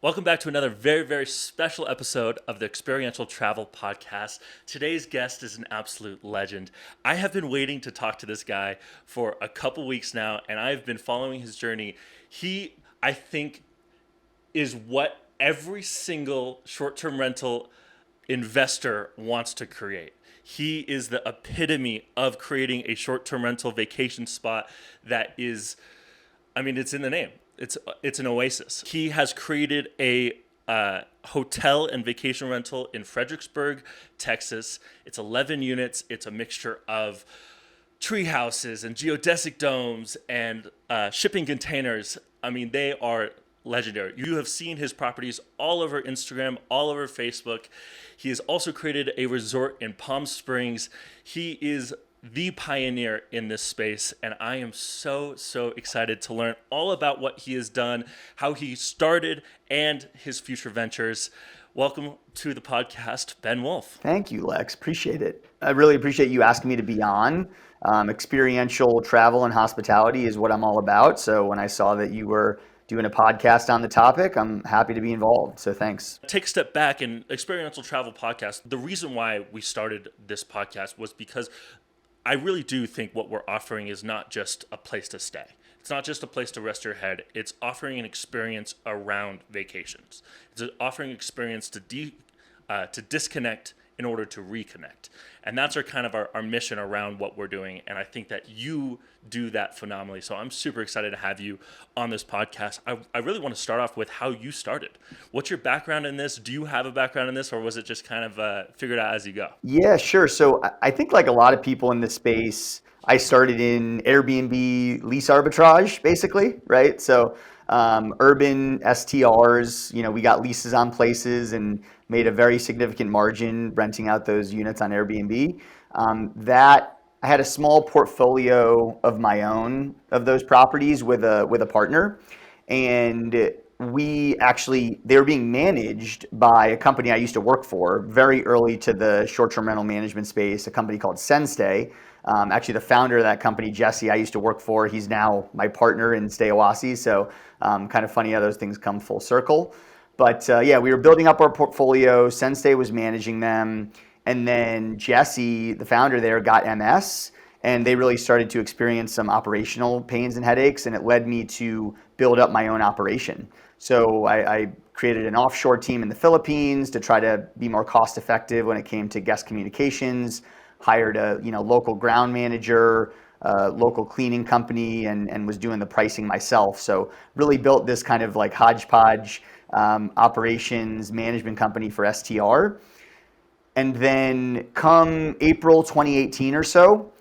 Welcome back to another very, very special episode of the Experiential Travel podcast. Today's guest is an absolute legend. I have been waiting to talk to this guy for a couple weeks now, and I've been following his journey. He, I think, is what every single short-term rental investor wants to create. He is the epitome of creating a short-term rental vacation spot that is, it's in the name. It's an oasis. He has created a hotel and vacation rental in Fredericksburg, Texas. It's 11 units. It's a mixture of treehouses and geodesic domes and shipping containers. They are legendary. You have seen his properties all over Instagram, all over Facebook. He has also created a resort in Palm Springs. He is the pioneer in this space, and I am so excited to learn all about what he has done, how he started, and his future ventures. Welcome to the podcast, Ben Wolff. Thank you, Lex. Appreciate it. I really appreciate you asking me to be on. Experiential travel and hospitality is what I'm all about. So when I saw that you were doing a podcast on the topic, I'm happy to be involved. So thanks. Take a step back. In Experiential Travel podcast, the reason why we started this podcast was because I really do think what we're offering is not just a place to stay. It's not just a place to rest your head. It's offering an experience around vacations. It's offering an experience to disconnect in order to reconnect. And that's our mission around what we're doing. And I think that you do that phenomenally. So I'm super excited to have you on this podcast. I really want to start off with how you started. What's your background in this? Do you have a background in this, or was it just figured out as you go? Yeah, sure. So I think like a lot of people in this space, I started in Airbnb lease arbitrage, basically, right? So urban STRs, we got leases on places and made a very significant margin renting out those units on Airbnb. That I had a small portfolio of my own of those properties with a partner, and they were being managed by a company I used to work for very early to the short-term rental management space, a company called Stay. Actually, the founder of that company, Jesse, I used to work for. He's now my partner in Stay Oasi. So kind of funny how those things come full circle. But we were building up our portfolio. Stay was managing them. And then Jesse, the founder there, got MS. And they really started to experience some operational pains and headaches. And it led me to build up my own operation. So I created an offshore team in the Philippines to try to be more cost effective when it came to guest communications. Hired a local ground manager, local cleaning company, and was doing the pricing myself. So really built this kind of like hodgepodge operations management company for STR. And then come April 2018 or so,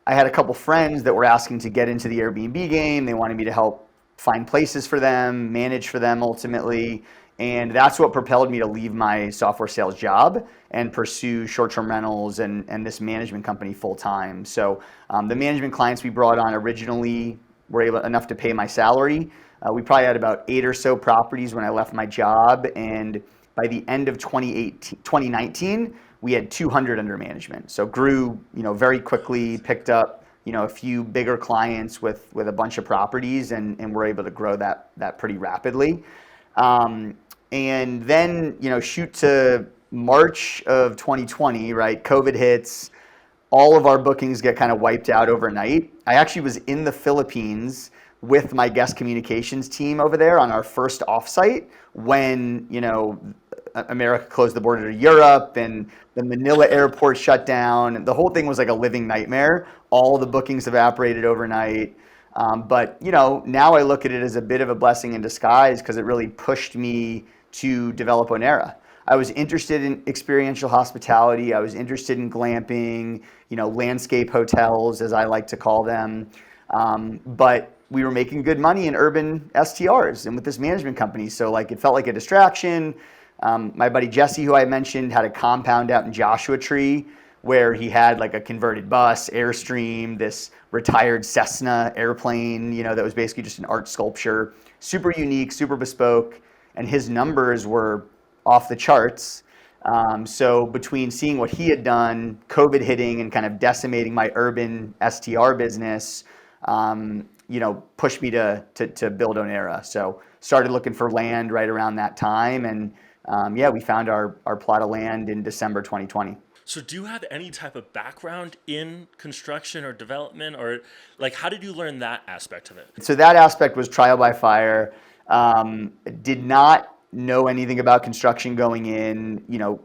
I had a couple friends that were asking to get into the Airbnb game. They wanted me to help find places for them, manage for them ultimately. And that's what propelled me to leave my software sales job and pursue short-term rentals and this management company full-time. So the management clients we brought on originally were enough to pay my salary. We probably had about 8 or so properties when I left my job. And by the end of 2019, we had 200 under management. So grew, very quickly, picked up, a few bigger clients with a bunch of properties and were able to grow that pretty rapidly. And then, shoot to March of 2020, right? COVID hits, all of our bookings get kind of wiped out overnight. I actually was in the Philippines with my guest communications team over there on our first offsite when, America closed the border to Europe and the Manila airport shut down. The whole thing was like a living nightmare. All the bookings evaporated overnight. But now I look at it as a bit of a blessing in disguise because it really pushed me to develop Onera. I was interested in experiential hospitality. I was interested in glamping, landscape hotels, as I like to call them. But we were making good money in urban STRs and with this management company. So it felt like a distraction. My buddy Jesse, who I mentioned, had a compound out in Joshua Tree where he had like a converted bus, Airstream, this retired Cessna airplane, that was basically just an art sculpture, super unique, super bespoke, and his numbers were off the charts. So between seeing what he had done, COVID hitting and kind of decimating my urban STR business, pushed me to build Onera. So started looking for land right around that time, and yeah, we found our plot of land in December 2020. So do you have any type of background in construction or development, or like how did you learn that aspect of it? So that aspect was trial by fire. Did not know anything about construction going in,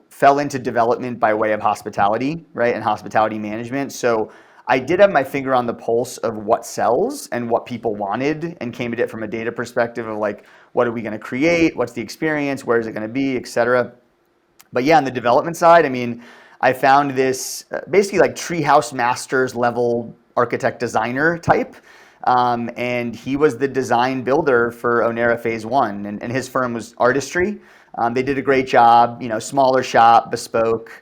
fell into development by way of hospitality, right? And hospitality management. So I did have my finger on the pulse of what sells and what people wanted, and came at it from a data perspective of like, what are we going to create? What's the experience? Where is it going to be, et cetera. But yeah, on the development side, I mean, I found this basically like treehouse masters level architect designer type. And he was the design builder for Onera Phase 1. And his firm was Artistry. They did a great job, smaller shop, bespoke.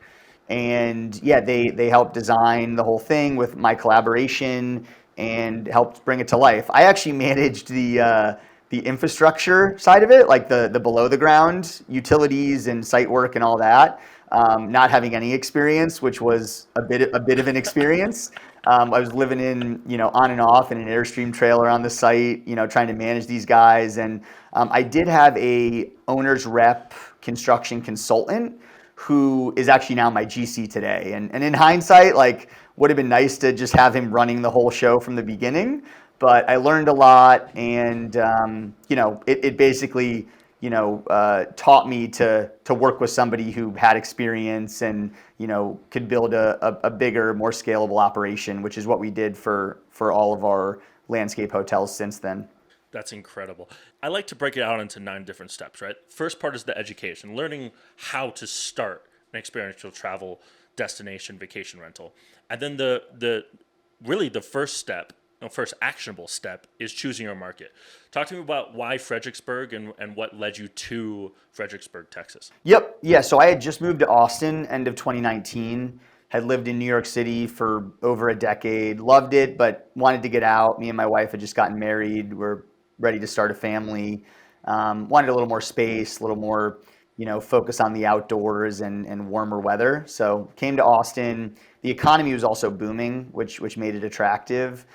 And yeah, they helped design the whole thing with my collaboration and helped bring it to life. I actually managed the infrastructure side of it, like the below the ground utilities and site work and all that. Not having any experience, which was a bit of an experience. I was living in, on and off in an Airstream trailer on the site, trying to manage these guys. And I did have a owner's rep construction consultant who is actually now my GC today. And in hindsight, like, would have been nice to just have him running the whole show from the beginning. But I learned a lot, and it basically taught me to work with somebody who had experience and could build a bigger, more scalable operation, which is what we did for all of our landscape hotels since then. That's incredible. I like to break it out into 9 different steps, right? First part is the education, learning how to start an experiential travel destination vacation rental. And then the really the first step, first actionable step is choosing your market. Talk to me about why Fredericksburg and what led you to Fredericksburg, Texas. Yep. Yeah. So I had just moved to Austin end of 2019, had lived in New York City for over a decade, loved it, but wanted to get out. Me and my wife had just gotten married. We're ready to start a family. Wanted a little more space, a little more, focus on the outdoors and warmer weather. So came to Austin. The economy was also booming, which made it attractive.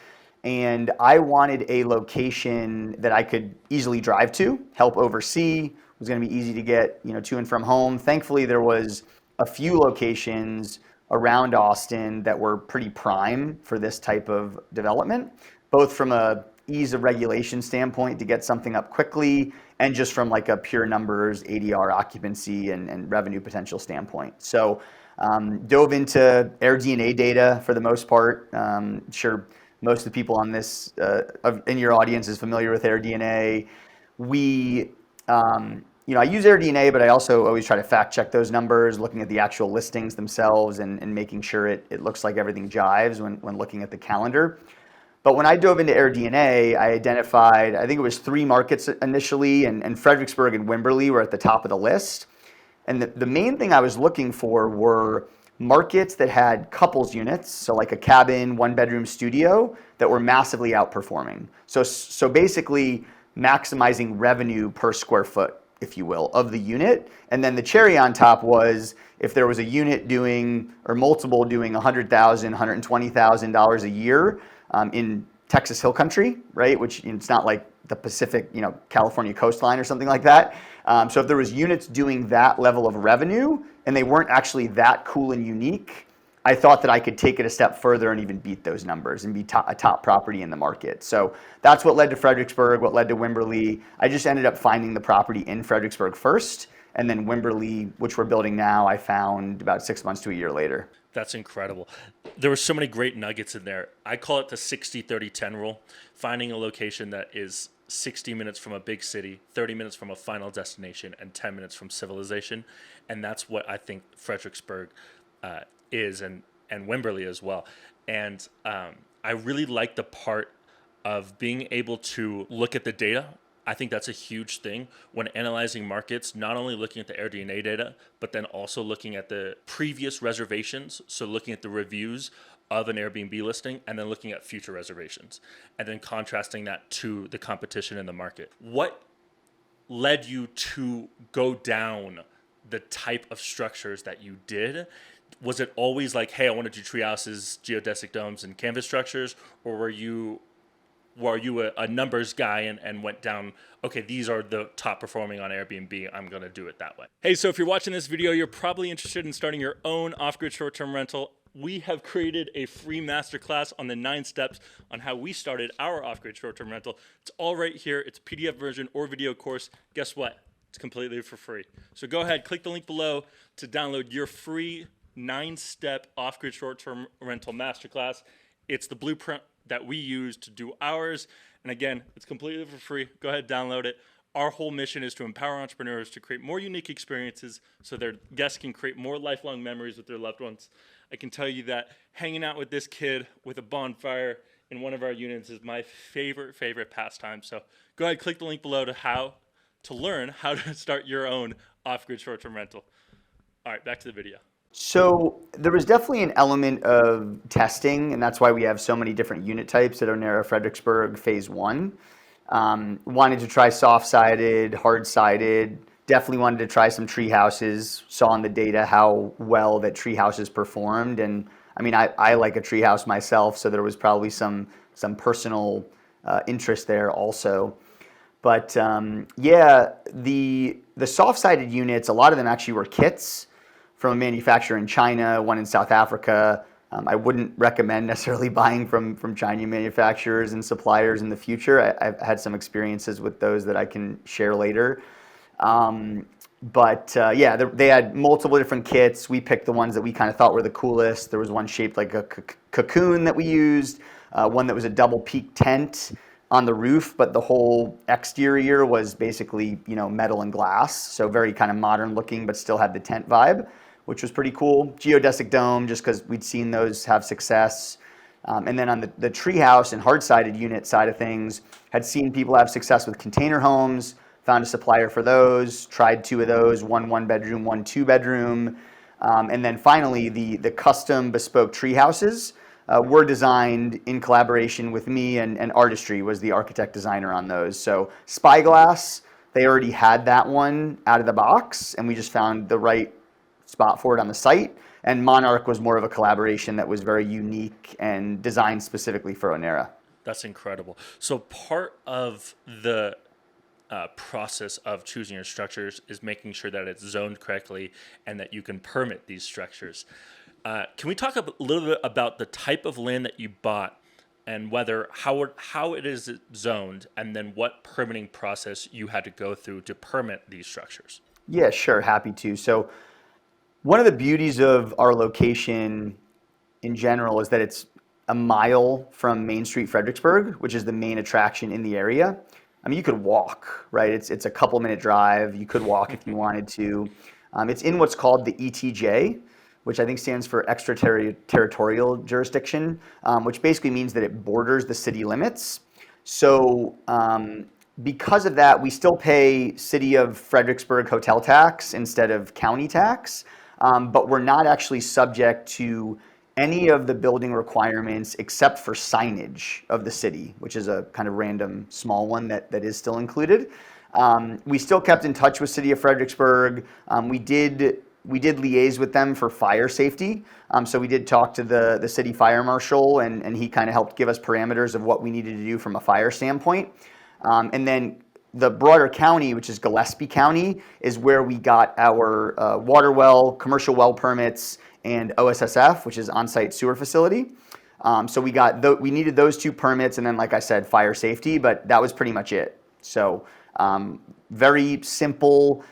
And I wanted a location that I could easily drive to, help oversee. It was going to be easy to get, to and from home. Thankfully, there was a few locations around Austin that were pretty prime for this type of development, both from a ease of regulation standpoint to get something up quickly, and just from like a pure numbers, ADR occupancy and revenue potential standpoint. So dove into AirDNA data for the most part. Sure, most of the people on this in your audience is familiar with AirDNA. We, I use AirDNA, but I also always try to fact check those numbers, looking at the actual listings themselves and making sure it looks like everything jives when looking at the calendar. But when I dove into AirDNA, I identified, I think it was 3 markets initially, and Fredericksburg and Wimberley were at the top of the list. And the main thing I was looking for were markets that had couples units, so like a cabin, 1-bedroom studio, that were massively outperforming. So basically maximizing revenue per square foot, if you will, of the unit. And then the cherry on top was if there was a unit doing, or multiple doing $100,000, $120,000 a year in Texas Hill Country, right? Which it's not like the Pacific, California coastline or something like that. So if there was units doing that level of revenue and they weren't actually that cool and unique, I thought that I could take it a step further and even beat those numbers and be a top property in the market. So that's what led to Fredericksburg, what led to Wimberley. I just ended up finding the property in Fredericksburg first, and then Wimberley, which we're building now, I found about 6 months to a year later. That's incredible. There were so many great nuggets in there. I call it the 60-30-10 rule, finding a location that is 60 minutes from a big city, 30 minutes from a final destination, and 10 minutes from civilization. And that's what I think Fredericksburg is, and Wimberley as well. And I really like the part of being able to look at the data. I think that's a huge thing when analyzing markets, not only looking at the AirDNA data, but then also looking at the previous reservations. So looking at the reviews of an Airbnb listing and then looking at future reservations and then contrasting that to the competition in the market. What led you to go down the type of structures that you did? Was it always like, hey, I want to do tree houses, geodesic domes, and canvas structures? Or were you were you a numbers guy and went down, okay, these are the top performing on Airbnb, I'm going to do it that way? Hey, so if you're watching this video, you're probably interested in starting your own off-grid short-term rental. We have created a free masterclass on the 9 steps on how we started our off-grid short-term rental. It's all right here. It's a PDF version or video course. Guess what? It's completely for free. So go ahead, click the link below to download your free 9-step off-grid short-term rental masterclass. It's the blueprint that we use to do ours. And again, it's completely for free. Go ahead, download it. Our whole mission is to empower entrepreneurs to create more unique experiences so their guests can create more lifelong memories with their loved ones. I can tell you that hanging out with this kid with a bonfire in one of our units is my favorite pastime. So go ahead, click the link below to learn how to start your own off-grid short-term rental. All right, back to the video. So there was definitely an element of testing, and that's why we have so many different unit types at Onera Fredericksburg Phase 1. Wanted to try soft-sided, hard-sided, definitely wanted to try some treehouses, saw in the data how well that treehouses performed. And I mean, I like a treehouse myself, so there was probably some personal interest there also. But yeah, the soft-sided units, a lot of them actually were kits from a manufacturer in China, one in South Africa. I wouldn't recommend necessarily buying from Chinese manufacturers and suppliers in the future. I've had some experiences with those that I can share later. Yeah, they had multiple different kits. We picked the ones that we kind of thought were the coolest. There was one shaped like a cocoon that we used, one that was a double peak tent on the roof, but the whole exterior was basically, metal and glass. So very kind of modern looking, but still had the tent vibe, which was pretty cool. Geodesic dome, just because we'd seen those have success. And then on the treehouse and hard-sided unit side of things, had seen people have success with container homes, found a supplier for those, tried 2 of those, one bedroom, one 2-bedroom. And then finally, the custom bespoke treehouses were designed in collaboration with me, and Artistry was the architect designer on those. So Spyglass, they already had that one out of the box, and we just found the right spot for it on the site. And Monarch was more of a collaboration that was very unique and designed specifically for Onera. That's incredible. So part of the process of choosing your structures is making sure that it's zoned correctly and that you can permit these structures. Can we talk a little bit about the type of land that you bought and how it is zoned, and then what permitting process you had to go through to permit these structures? Yeah, sure, happy to. So one of the beauties of our location in general is that it's a mile from Main Street Fredericksburg, which is the main attraction in the area. I mean, you could walk, right? It's a couple-minute drive. You could walk if you wanted to. It's in what's called the ETJ, which I think stands for extraterritorial jurisdiction, which basically means that it borders the city limits. So because of that, we still pay City of Fredericksburg hotel tax instead of county tax, but we're not actually subject to any of the building requirements except for signage of the city, which is a kind of random small one that is still included. We still kept in touch with City of Fredericksburg. We did liaise with them for fire safety. So we did talk to the city fire marshal, and he kind of helped give us parameters of what we needed to do from a fire standpoint. And then the broader county, which is Gillespie County, is where we got our water well, commercial well permits, and OSSF, which is on-site sewer facility. So we needed those 2 permits, and then, like I said, fire safety, but that was pretty much it. So very simple.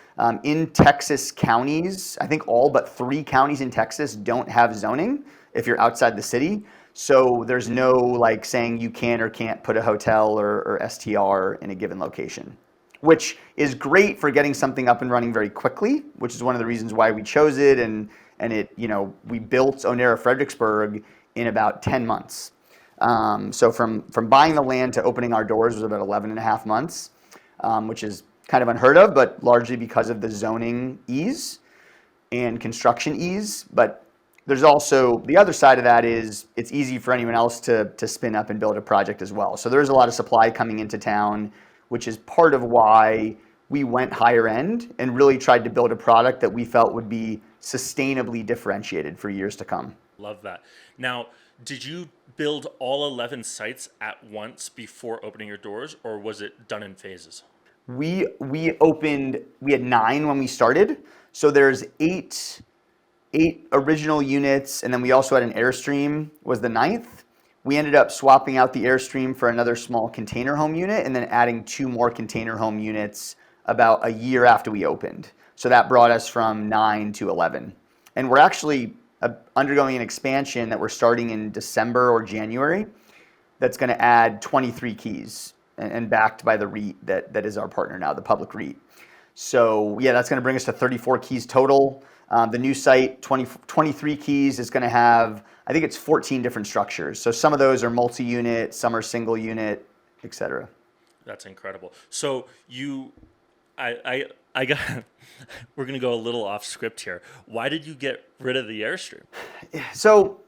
In Texas counties, I think all but 3 counties in Texas don't have zoning if you're outside the city. So there's no like saying you can or can't put a hotel or STR in a given location, which is great for getting something up and running very quickly, which is one of the reasons why we chose it. And it, we built Onera Fredericksburg in about 10 months. So from buying the land to opening our doors was about 11 and a half months, which is kind of unheard of, but largely because of the zoning ease and construction ease. But there's also the other side of that is it's easy for anyone else to spin up and build a project as well. So there's a lot of supply coming into town, which is part of why we went higher end and really tried to build a product that we felt would be sustainably differentiated for years to come. Love that. Now, Did you build all 11 sites at once before opening your doors, or was it done in phases? We had 9 when we started. So there's eight original units, and then we also had an Airstream was the ninth. We ended up swapping out the Airstream for another small container home unit and then adding 2 more container home units about a year after we opened. So that brought us from 9 to 11. And we're actually undergoing an expansion that we're starting in December or January that's going to add 23 keys and backed by the REIT that is our partner now, the public REIT. So yeah, that's going to bring us to 34 keys total. The new site, 23 keys, is going to have, I think it's 14 different structures. So some of those are multi-unit, some are single unit, et cetera. That's incredible. So I got, we're going to go a little off script here. Why did you get rid of the Airstream? So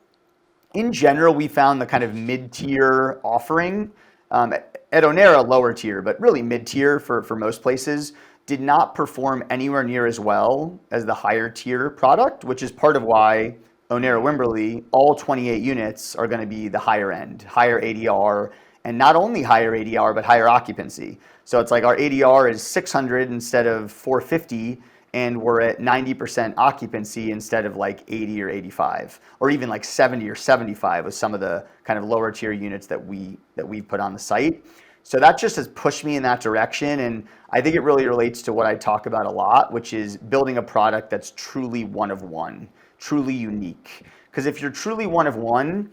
in general, we found the kind of mid-tier offering at Onera, lower tier, but really mid-tier for most places, did not perform anywhere near as well as the higher tier product, which is part of why Onera Wimberley, all 28 units are going to be the higher end, higher ADR, and not only higher ADR, but higher occupancy. So it's like our ADR is 600 instead of 450, and we're at 90% occupancy instead of like 80 or 85, or even like 70 or 75 with some of the kind of lower tier units that we put on the site. So that just has pushed me in that direction, and I think it really relates to what I talk about a lot, which is building a product that's truly one of one, truly unique. Because if you're truly one of one,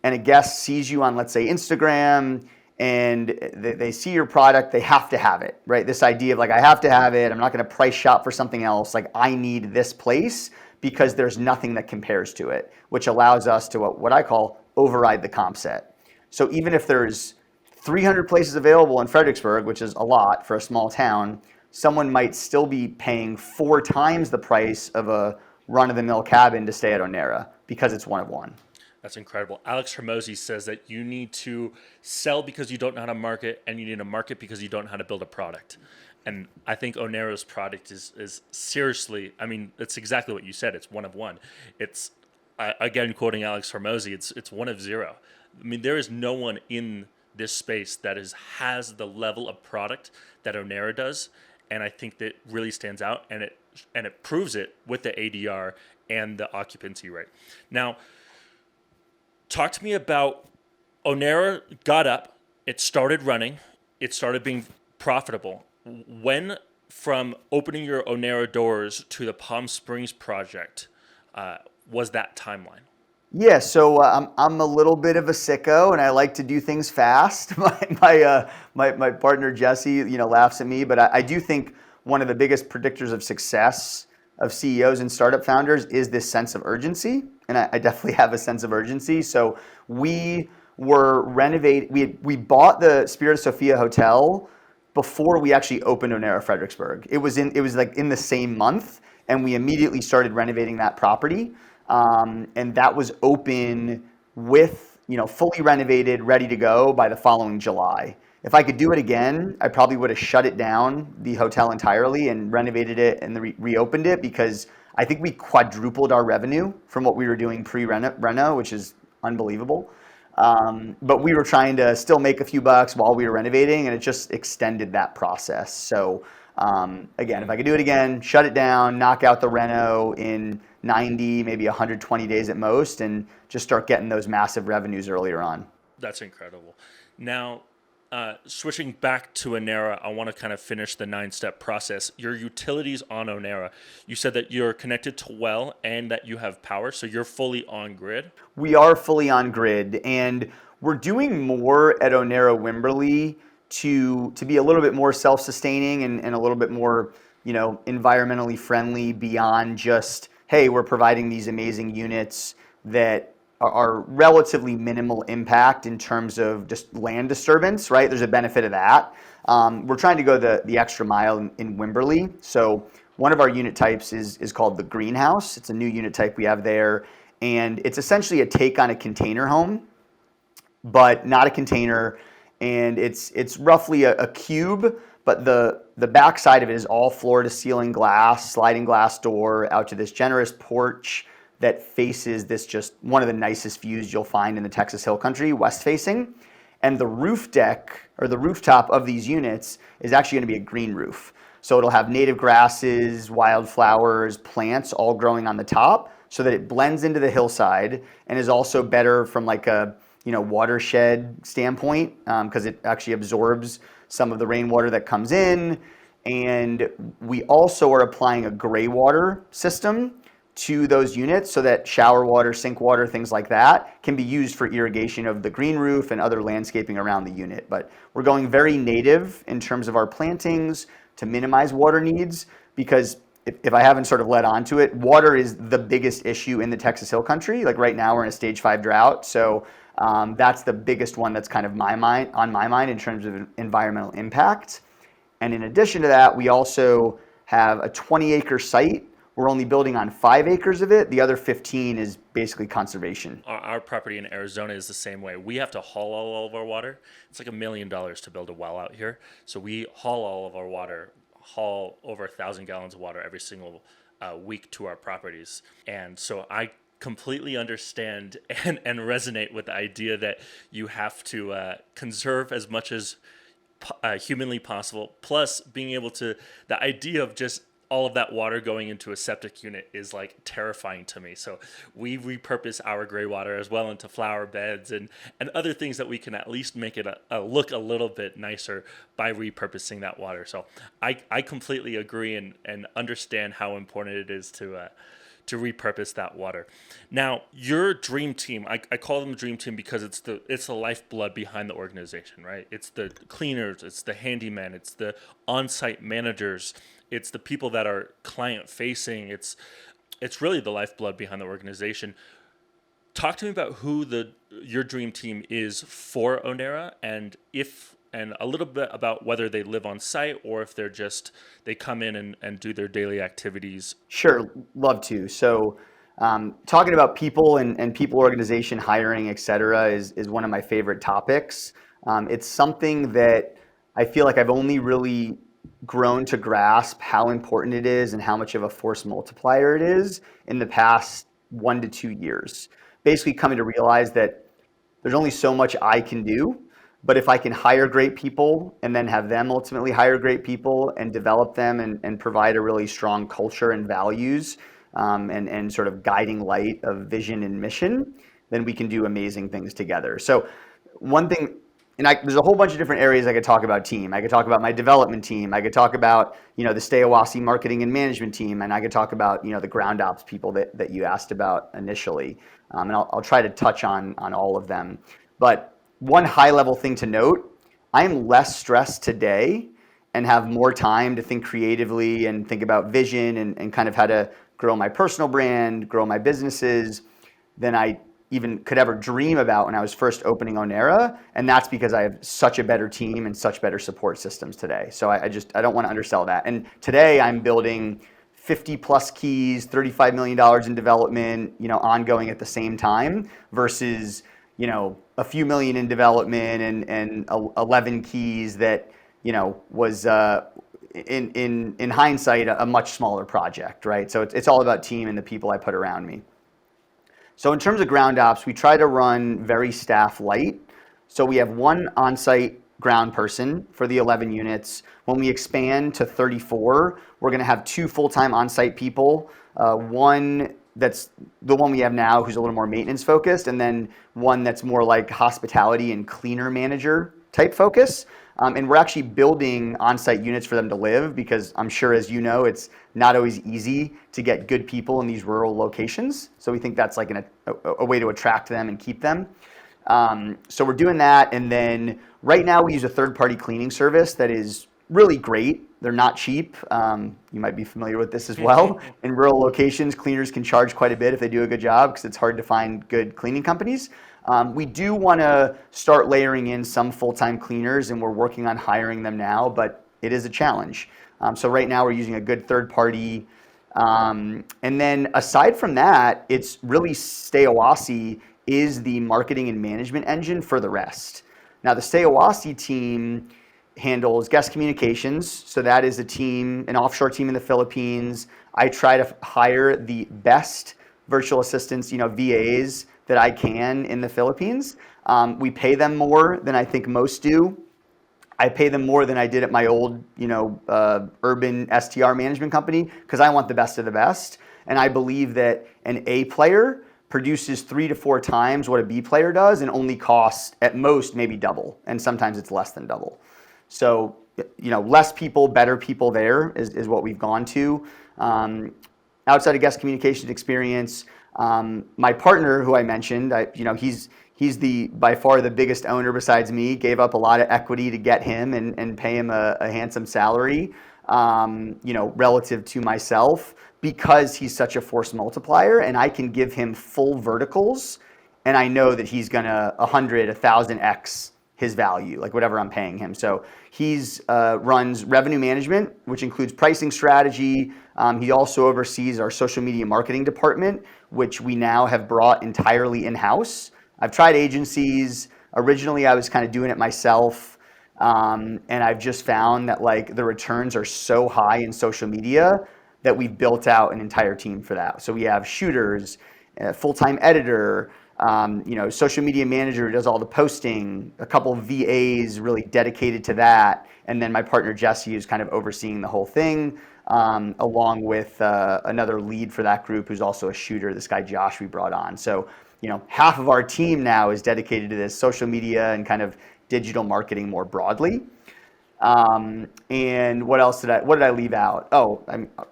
and a guest sees you on, let's say, Instagram, and they see your product, they have to have it, right? This idea of like, I have to have it, I'm not going to price shop for something else, like I need this place because there's nothing that compares to it, which allows us to what I call override the comp set. So even if there's 300 places available in Fredericksburg, which is a lot for a small town, someone might still be paying 4 times the price of a run-of-the-mill cabin to stay at Onera because it's one of one. That's incredible. Alex Hermosi says that you need to sell because you don't know how to market, and you need to market because you don't know how to build a product. And I think Onera's product is seriously, I mean, it's exactly what you said. It's one of one. It's, again, quoting Alex Hermosi, it's one of zero. I mean, there is no one in this space that has the level of product that Onera does, and I think that really stands out, and it proves it with the ADR and the occupancy rate. Now, talk to me about Onera got up, it started running, it started being profitable. When from opening your Onera doors to the Palm Springs project was that timeline? Yeah, so I'm a little bit of a sicko, and I like to do things fast. My partner Jesse, laughs at me, but I do think one of the biggest predictors of success of CEOs and startup founders is this sense of urgency, and I definitely have a sense of urgency. So we were renovating. We bought the Spirit of Sophia Hotel before we actually opened Onera Fredericksburg. It was like in the same month, and we immediately started renovating that property. And that was open with, fully renovated, ready to go by the following July. If I could do it again, I probably would have shut it down, the hotel entirely, and renovated it and reopened it, because I think we quadrupled our revenue from what we were doing pre-reno, which is unbelievable. But we were trying to still make a few bucks while we were renovating, and it just extended that process. So again, if I could do it again, shut it down, knock out the reno in 90, maybe 120 days at most, and just start getting those massive revenues earlier on. That's incredible. Now, switching back to Onera, I want to kind of finish the 9-step process. Your utilities on Onera, you said that you're connected to well and that you have power, so you're fully on grid? We are fully on grid, and we're doing more at Onera Wimberley to be a little bit more self-sustaining and a little bit more, environmentally friendly beyond just, hey, we're providing these amazing units that are relatively minimal impact in terms of just land disturbance, right? There's a benefit of that. We're trying to go the extra mile in Wimberley. So one of our unit types is called the greenhouse. It's a new unit type we have there. And it's essentially a take on a container home, but not a container. And it's roughly a cube, but the back side of it is all floor to ceiling glass, sliding glass door out to this generous porch that faces this, just one of the nicest views you'll find in the Texas Hill Country, west facing. And the roof deck or the rooftop of these units is actually going to be a green roof. So it'll have native grasses, wildflowers, plants all growing on the top so that it blends into the hillside and is also better from like a watershed standpoint because it actually absorbs some of the rainwater that comes in. And we also are applying a gray water system to those units so that shower water, sink water, things like that can be used for irrigation of the green roof and other landscaping around the unit. But we're going very native in terms of our plantings to minimize water needs, because if I haven't sort of led onto it, water is the biggest issue in the Texas Hill Country. Like right now we're in a stage 5 drought. So that's the biggest one that's kind of on my mind in terms of environmental impact. And in addition to that, we also have a 20-acre site. We're only building on 5 acres of it. The other 15 is basically conservation. Our property in Arizona is the same way. We have to haul all of our water. It's like $1 million to build a well out here. So we haul all of our water, haul over 1,000 gallons of water every single week to our properties. And so I completely understand and resonate with the idea that you have to conserve as much as humanly possible. Plus, being able to, the idea of just all of that water going into a septic unit is like terrifying to me. So we repurpose our gray water as well into flower beds and other things that we can at least make it look a little bit nicer by repurposing that water. So I completely agree and understand how important it is to repurpose that water. Now, your dream team, I call them dream team because it's the lifeblood behind the organization, right? It's the cleaners, it's the handyman, it's the on-site managers, it's the people that are client facing. It's really the lifeblood behind the organization. Talk to me about who your dream team is for Onera, and a little bit about whether they live on site or if they come in and do their daily activities. Sure, love to. So talking about people and people organization, hiring, et cetera, is one of my favorite topics. It's something that I feel like I've only really grown to grasp how important it is and how much of a force multiplier it is in the past 1 to 2 years. Basically coming to realize that there's only so much I can do, but if I can hire great people and then have them ultimately hire great people and develop them and provide a really strong culture and values and sort of guiding light of vision and mission, then we can do amazing things together. So one thing, and there's a whole bunch of different areas I could talk about team. I could talk about my development team. I could talk about, the Stasi marketing and management team. And I could talk about, the ground ops people that you asked about initially. And I'll try to touch on all of them. But one high level thing to note, I'm less stressed today and have more time to think creatively and think about vision and kind of how to grow my personal brand, grow my businesses than I even could ever dream about when I was first opening Onera. And that's because I have such a better team and such better support systems today. So I don't want to undersell that. And today I'm building 50 plus keys, $35 million in development, ongoing at the same time versus, a few million in development and 11 keys that, was in hindsight a much smaller project, right? So it's all about team and the people I put around me. So in terms of ground ops, we try to run very staff light. So we have one on-site ground person for the 11 units. When we expand to 34, we're going to have 2 full-time on-site people. One that's the one we have now, who's a little more maintenance focused, and then one that's more like hospitality and cleaner manager type focus. And we're actually building on-site units for them to live because I'm sure, as you know, it's not always easy to get good people in these rural locations. So we think that's like a way to attract them and keep them. So we're doing that. And then right now we use a third-party cleaning service that is really great. They're not cheap. You might be familiar with this as well. In rural locations, cleaners can charge quite a bit if they do a good job because it's hard to find good cleaning companies. We do want to start layering in some full-time cleaners, and we're working on hiring them now, but it is a challenge. So right now we're using a good third party. And then aside from that, it's really Stasi is the marketing and management engine for the rest. Now the Stasi team handles guest communications. So that is an offshore team in the Philippines. I try to hire the best virtual assistants, VAs that I can in the Philippines. We pay them more than I think most do. I pay them more than I did at my old, urban STR management company because I want the best of the best. And I believe that an A player produces 3 to 4 times what a B player does and only costs at most maybe double. And sometimes it's less than double. So, less people, better people there is what we've gone to. Outside of guest communication experience, my partner, who I mentioned, he's by far the biggest owner besides me. Gave up a lot of equity to get him and pay him a handsome salary, relative to myself, because he's such a force multiplier, and I can give him full verticals, and I know that he's gonna 1,000x his value, like whatever I'm paying him. So he's runs revenue management, which includes pricing strategy. He also oversees our social media marketing department, which we now have brought entirely in-house. I've tried agencies. Originally, I was kind of doing it myself. And I've just found that like the returns are so high in social media that we've built out an entire team for that. So we have shooters, a full-time editor, social media manager who does all the posting, a couple of VAs really dedicated to that, and then my partner Jesse is kind of overseeing the whole thing, along with another lead for that group who's also a shooter, this guy Josh we brought on. So, half of our team now is dedicated to this social media and kind of digital marketing more broadly. And what else did I leave out?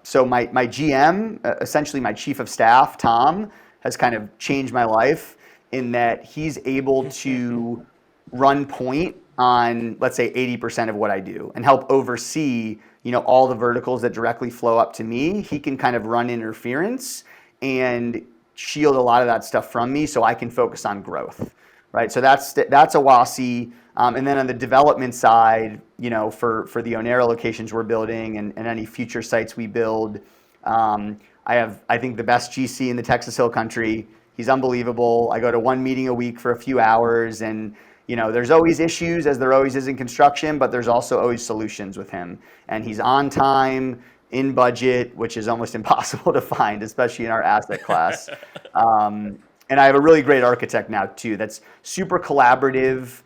So my GM, essentially my chief of staff, Tom, has kind of changed my life in that he's able to run point on, let's say, 80% of what I do and help oversee, all the verticals that directly flow up to me. He can kind of run interference and shield a lot of that stuff from me so I can focus on growth, right? So that's Awasi. And then on the development side, for the Onera locations we're building and any future sites we build, I have, I think, the best GC in the Texas Hill Country. He's unbelievable. I go to one meeting a week for a few hours, and there's always issues, as there always is in construction, but there's also always solutions with him. And he's on time, in budget, which is almost impossible to find, especially in our asset class. And I have a really great architect now too. That's super collaborative.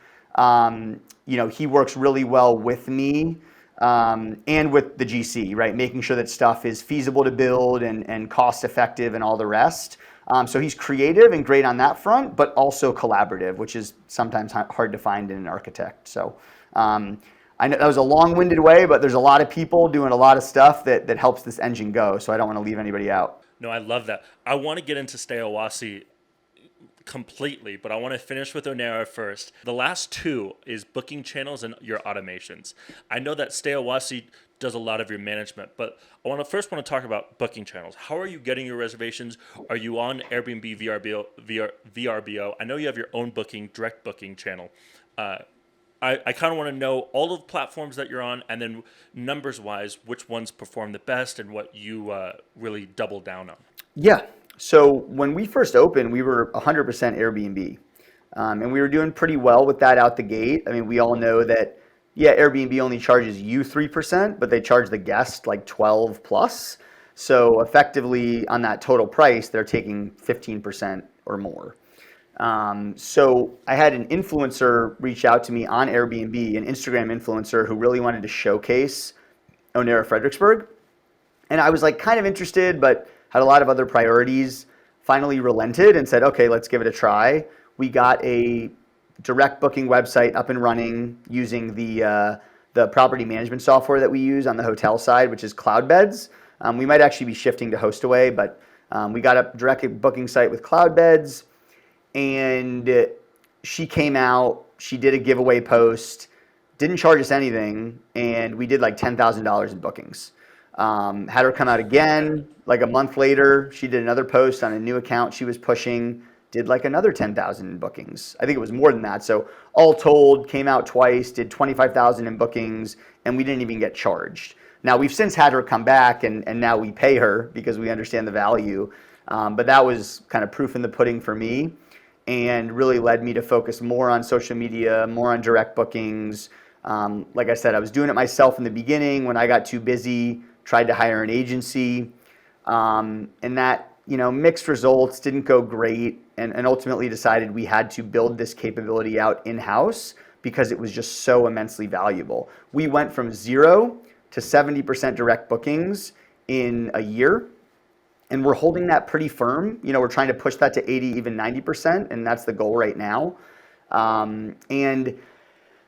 He works really well with me. And with the GC, right? Making sure that stuff is feasible to build and cost effective and all the rest. So he's creative and great on that front, but also collaborative, which is sometimes hard to find in an architect. So I know that was a long-winded way, but there's a lot of people doing a lot of stuff that helps this engine go. So I don't want to leave anybody out. No, I love that. I want to get into Stay Awasi completely, but I want to finish with Onera first. The last two is booking channels and your automations. I know that Stay Awasi does a lot of your management, but I want to talk about booking channels. How are you getting your reservations? Are you on Airbnb VRBO? I know you have your own direct booking channel. I kind of want to know all of the platforms that you're on, and then numbers-wise, which ones perform the best and what you really double down on. Yeah. So when we first opened, we were 100% Airbnb. And we were doing pretty well with that out the gate. I mean, we all know that, Airbnb only charges you 3%, but they charge the guest like 12 plus. So effectively on that total price, they're taking 15% or more. So I had an influencer reach out to me on Airbnb, an Instagram influencer who really wanted to showcase Onera Fredericksburg. And I was like kind of interested, but had a lot of other priorities. Finally relented and said, okay, let's give it a try. We got a direct booking website up and running using the property management software that we use on the hotel side, which is Cloudbeds. We might actually be shifting to HostAway, but we got a direct booking site with Cloudbeds. And she came out, she did a giveaway post, didn't charge us anything, and we did like $10,000 in bookings. Had her come out again, like a month later, she did another post on a new account she was pushing, did like another 10,000 in bookings. I think it was more than that. So all told, came out twice, did 25,000 in bookings, and we didn't even get charged. Now we've since had her come back and now we pay her because we understand the value. But that was kind of proof in the pudding for me and really led me to focus more on social media, more on direct bookings. Like I said, I was doing it myself in the beginning. When I got too busy, tried to hire an agency. And that mixed results, didn't go great, and ultimately decided we had to build this capability out in-house because it was just so immensely valuable. We went from 0 to 70% direct bookings in a year, and we're holding that pretty firm. We're trying to push that to 80, even 90%, and that's the goal right now. And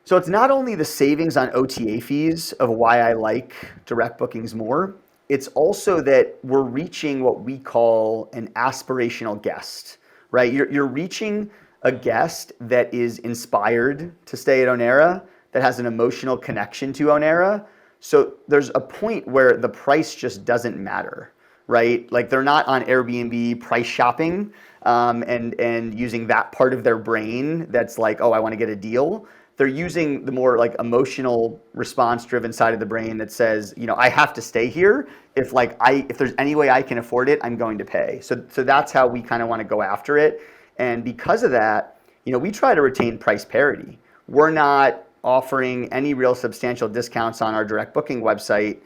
so it's not only the savings on OTA fees of why I like direct bookings more, it's also that we're reaching what we call an aspirational guest, right? You're reaching a guest that is inspired to stay at Onera, that has an emotional connection to Onera. So there's a point where the price just doesn't matter, right? Like they're not on Airbnb price shopping and using that part of their brain that's like, oh, I want to get a deal. They're using the more like emotional response driven side of the brain that says, I have to stay here. If there's any way I can afford it, I'm going to pay. So that's how we kind of want to go after it. And because of that, we try to retain price parity. We're not offering any real substantial discounts on our direct booking website,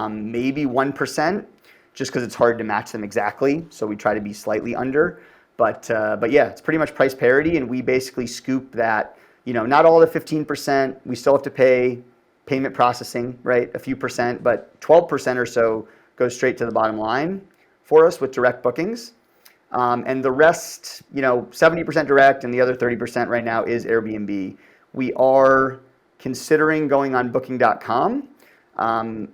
maybe 1%, just because it's hard to match them exactly. So we try to be slightly under. But yeah, it's pretty much price parity, and we basically scoop that. Not all the 15%. We still have to pay payment processing, right? A few percent, but 12% or so goes straight to the bottom line for us with direct bookings. And the rest, 70% direct, and the other 30% right now is Airbnb. We are considering going on Booking.com.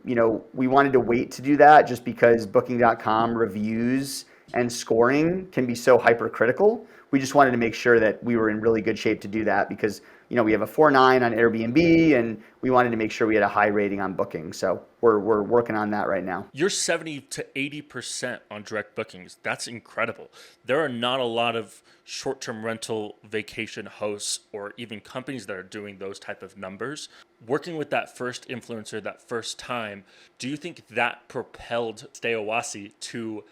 We wanted to wait to do that just because Booking.com reviews and scoring can be so hypercritical. We just wanted to make sure that we were in really good shape to do that because, we have a 4.9 on Airbnb, and we wanted to make sure we had a high rating on Booking. So we're working on that right now. You're 70 to 80% on direct bookings. That's incredible. There are not a lot of short-term rental vacation hosts or even companies that are doing those type of numbers. Working with that first influencer, that first time, do you think that propelled Stasi to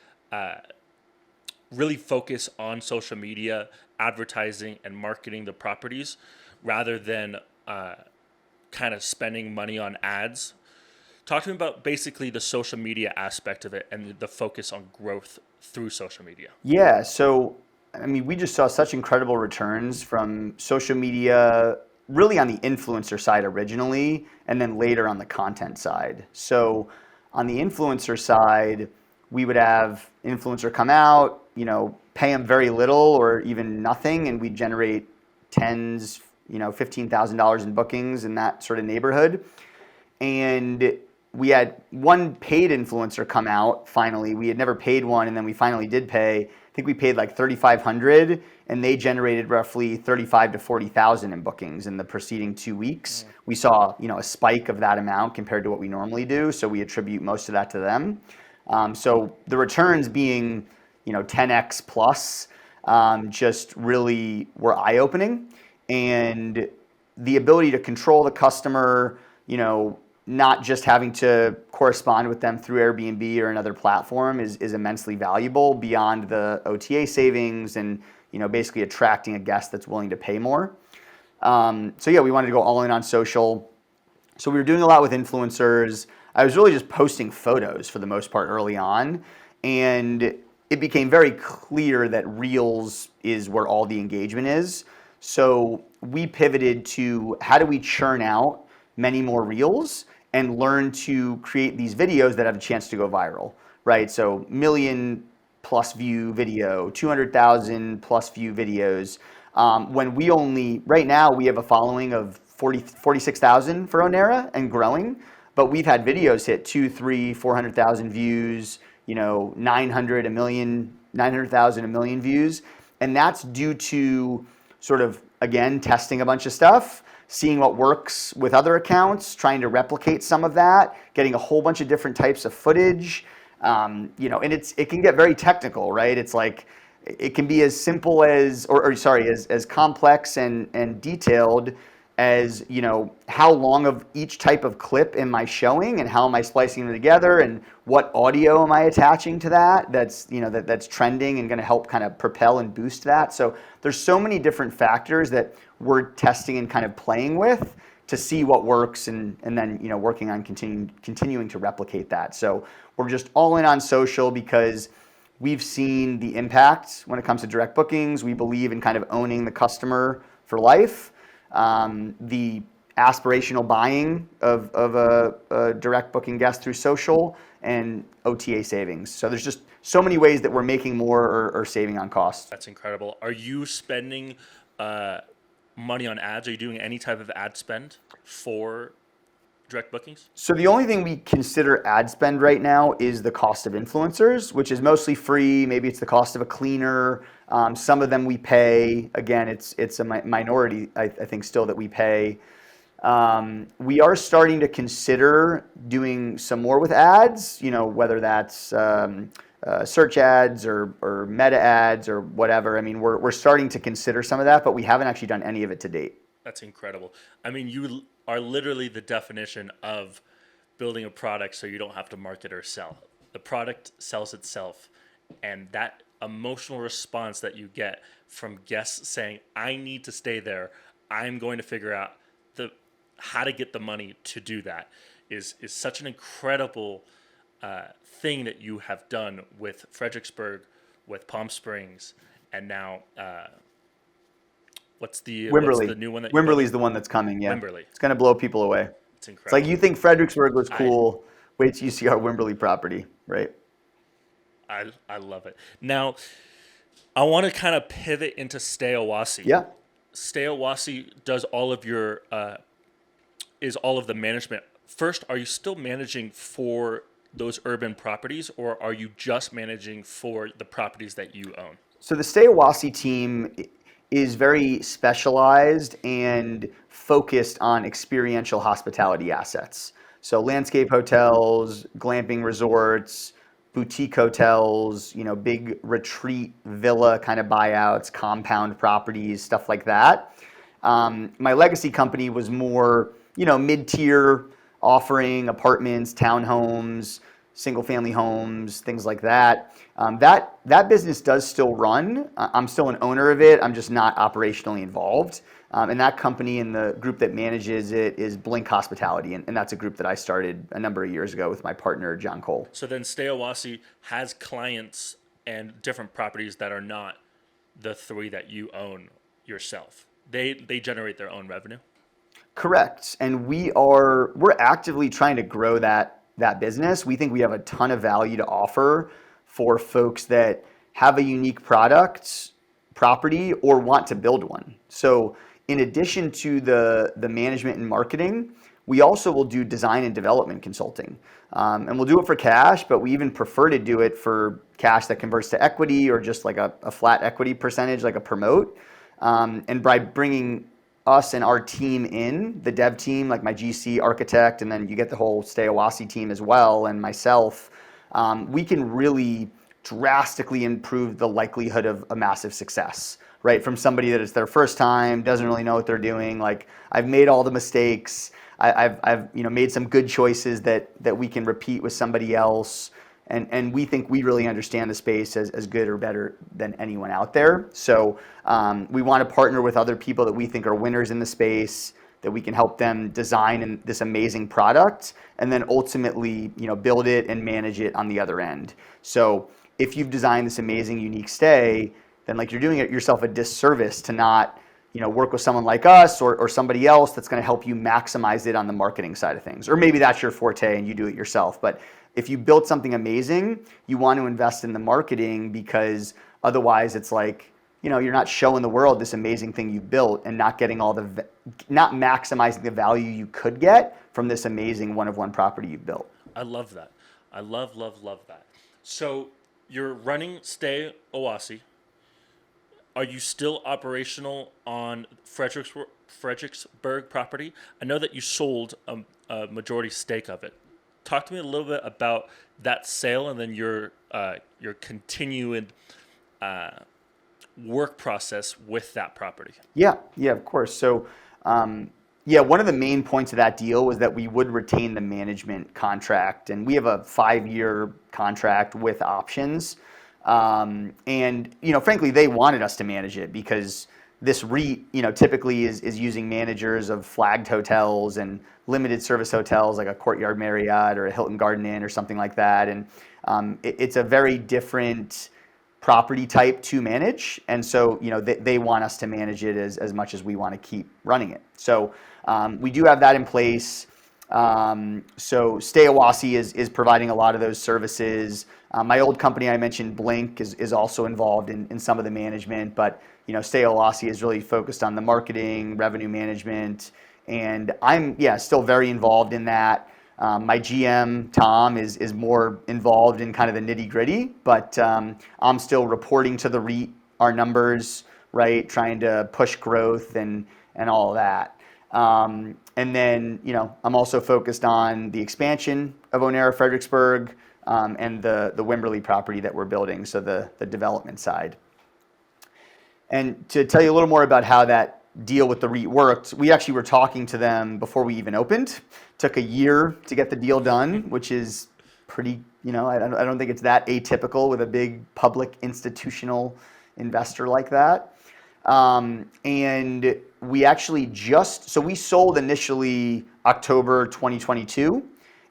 really focus on social media, advertising, and marketing the properties rather than kind of spending money on ads? Talk to me about basically the social media aspect of it and the focus on growth through social media. Yeah, so we just saw such incredible returns from social media, really on the influencer side originally, and then later on the content side. So on the influencer side, we would have influencer come out, pay them very little or even nothing, and we'd generate tens, $15,000 in bookings in that sort of neighborhood. And we had one paid influencer come out finally. We had never paid one, and then we finally did pay. I think we paid like $3,500, and they generated roughly $35,000 to $40,000 in bookings in the preceding 2 weeks. Yeah. We saw, a spike of that amount compared to what we normally do, so we attribute most of that to them. So the returns being, 10x plus, just really were eye-opening, and the ability to control the customer, not just having to correspond with them through Airbnb or another platform is immensely valuable beyond the OTA savings and, basically attracting a guest that's willing to pay more. So yeah, we wanted to go all in on social. So we were doing a lot with influencers. I was really just posting photos for the most part early on, and it became very clear that Reels is where all the engagement is. So we pivoted to how do we churn out many more Reels and learn to create these videos that have a chance to go viral, right? So 1 million plus view video, 200,000 plus view videos. When right now we have a following of 46,000 for Onera and growing, but we've had videos hit 2, 3, 400,000 views, 900,000, 1 million views. And that's due to sort of, again, testing a bunch of stuff, seeing what works with other accounts, trying to replicate some of that, getting a whole bunch of different types of footage. And it can get very technical, right? It's like, it can be as simple as, as complex and detailed as, how long of each type of clip am I showing and how am I splicing them together and what audio am I attaching to that that's trending and going to help kind of propel and boost that. So there's so many different factors that we're testing and kind of playing with to see what works and then, working on continuing to replicate that. So we're just all in on social because we've seen the impact when it comes to direct bookings. We believe in kind of owning the customer for life. The aspirational buying of a direct booking guest through social and OTA savings. So there's just so many ways that we're making more or saving on costs. That's incredible. Are you spending money on ads? Are you doing any type of ad spend for direct bookings? So the only thing we consider ad spend right now is the cost of influencers, which is mostly free. Maybe it's the cost of a cleaner. Some of them we pay. Again, it's a minority, I think, still that we pay. We are starting to consider doing some more with ads, whether that's search ads or meta ads or whatever. I mean, we're starting to consider some of that, but we haven't actually done any of it to date. That's incredible. I mean, you are literally the definition of building a product so you don't have to market or sell. The product sells itself. And that emotional response that you get from guests saying, I need to stay there, I'm going to figure out how to get the money to do that is such an incredible thing that you have done with Fredericksburg, with Palm Springs, and now what's the new one that Wimberley's the one that's coming, yeah. Wimberley. It's going to blow people away. It's It's incredible. like you think Fredericksburg was cool. Wait till you see our Wimberley property, right? I love it. Now, I want to kind of pivot into Stay Owasso. Yeah. Stay Owasso does all of your is all of the management. First, are you still managing for those urban properties, or are you just managing for the properties that you own? So the Stay Owasso team is very specialized and focused on experiential hospitality assets. So landscape hotels, glamping resorts, boutique hotels, big retreat villa kind of buyouts, compound properties, stuff like that. My legacy company was more, mid-tier offering apartments, townhomes, single-family homes, things like that. That business does still run. I'm still an owner of it. I'm just not operationally involved. And that company and the group that manages it is Blink Hospitality, and that's a group that I started a number of years ago with my partner, John Cole. So then Stay Owasso has clients and different properties that are not the three that you own yourself. They generate their own revenue? Correct. And we're actively trying to grow that business. We think we have a ton of value to offer for folks that have a unique property, or want to build one. So in addition to the management and marketing, we also will do design and development consulting. And we'll do it for cash, but we even prefer to do it for cash that converts to equity, or just like a flat equity percentage, like a promote. And by bringing us and our team in, the dev team, like my GC architect, and then you get the whole Stay Owasso team as well, and myself, we can really drastically improve the likelihood of a massive success, right? From somebody that it's their first time, doesn't really know what they're doing. Like, I've made all the mistakes. I've made some good choices that we can repeat with somebody else. And we think we really understand the space as good or better than anyone out there. So we want to partner with other people that we think are winners in the space, that we can help them design this amazing product, and then ultimately, build it and manage it on the other end. So if you've designed this amazing, unique stay, then you're doing it yourself a disservice to not, work with someone like us or somebody else that's going to help you maximize it on the marketing side of things. Or maybe that's your forte and you do it yourself. But if you built something amazing, you want to invest in the marketing, because otherwise it's like, you're not showing the world this amazing thing you built and not getting not maximizing the value you could get from this amazing one-of-one property you built. I love that. I love that. So you're running Stay Owasso. Are you still operational on Fredericksburg property? I know that you sold a majority stake of it. Talk to me a little bit about that sale, and then your continuing work process with that property. Yeah, of course. So, one of the main points of that deal was that we would retain the management contract, and we have a 5-year contract with options. And frankly, they wanted us to manage it because this REIT, typically is using managers of flagged hotels and limited service hotels like a Courtyard Marriott or a Hilton Garden Inn or something like that. And it's a very different property type to manage. And so, they want us to manage it as much as we want to keep running it. So we do have that in place. So Stayawasi is providing a lot of those services. My old company I mentioned, Blink, is also involved in some of the management, but Stayawasi is really focused on the marketing, revenue management, and I'm still very involved in that. My GM Tom is more involved in kind of the nitty gritty, but I'm still reporting to the REIT our numbers, right? Trying to push growth and all of that. And then, I'm also focused on the expansion of Onera Fredericksburg and the Wimberley property that we're building, so the development side. And to tell you a little more about how that deal with the REIT worked, we actually were talking to them before we even opened. Took a year to get the deal done, which is pretty, I don't think it's that atypical with a big public institutional investor like that. And we actually so we sold initially October 2022,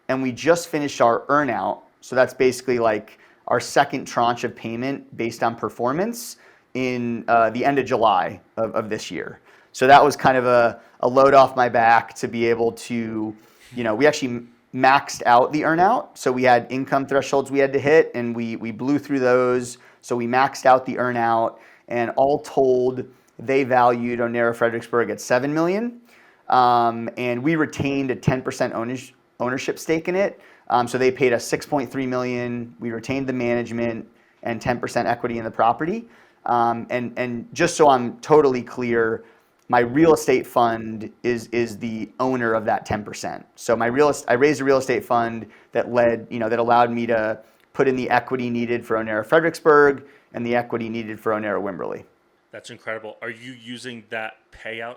and we just finished our earnout. So that's basically like our second tranche of payment based on performance in the end of July of this year. So that was kind of a load off my back to be able to, we actually maxed out the earnout. So we had income thresholds we had to hit, and we blew through those. So we maxed out the earnout, and all told, they valued Onera Fredericksburg at $7 million. And we retained a 10% ownership stake in it. So they paid us $6.3 million. We retained the management and 10% equity in the property. And just so I'm totally clear, my real estate fund is the owner of that 10%. So I raised a real estate fund that allowed me to put in the equity needed for Onera Fredericksburg and the equity needed for Onera Wimberley. That's incredible. Are you using that payout